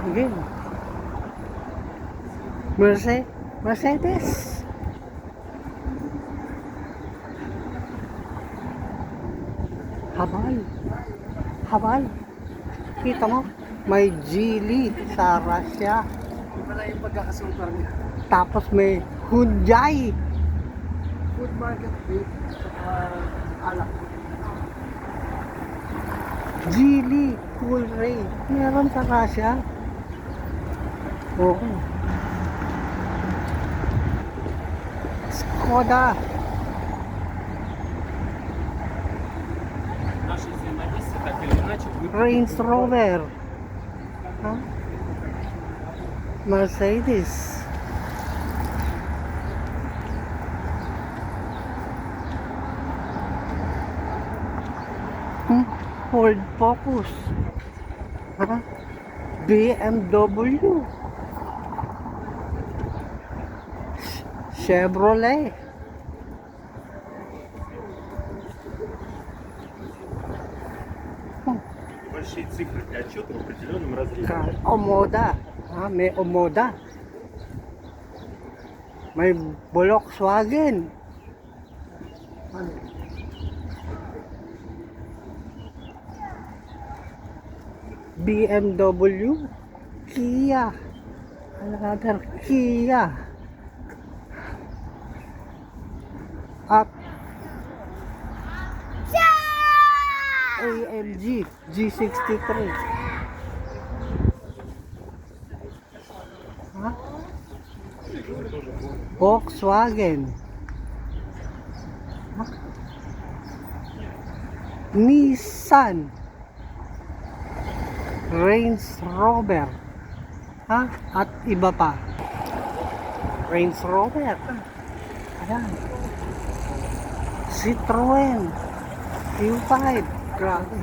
Again. Mercedes. Habal. Kita mo? May Geely sa Russia. Wala yung pagkakasupar niya. Tapos may Hyundai. Food market beef. Alak. Geely Cool Ray. Meron sa Russia. Oo. Skoda. Наши взаимодействия так или иначе будет. Range Rover. Ha? Mercedes. Ford Focus. Ha? BMW. Chevrolet. Большие цифры для отчета в определенном разрезе. Omoda. Ha? May Omoda. May Volkswagen. BMW. Kia. Another Kia. At AMG G63. Ha? Volkswagen. Ha? Nissan. Range Rover. Ha? At iba pa. Range Rover. Ayan. Citroen. Q5. Grabe.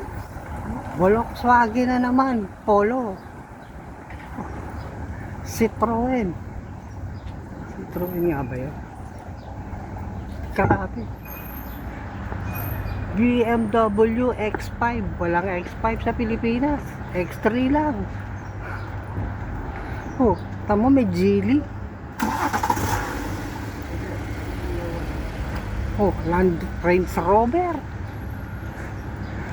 Volkswagen na naman. Polo. Citroen. Citroen nga ba yun? Grabe. BMW X5. Walang X5 sa Pilipinas. X3 lang. Oh, tamo may Geely. Oh, Land Range Rover.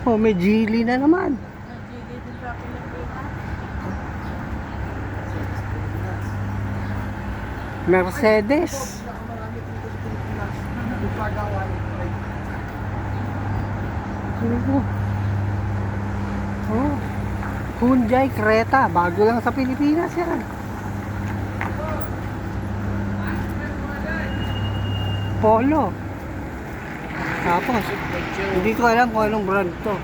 Oh, may Geely na naman. Mercedes. Marami dito sa Pilipinas. Yung pagawa ng Oh. Hyundai Creta, bago lang sa Pilipinas yan. Polo. Tapos, hindi ko alam kung anong brand to.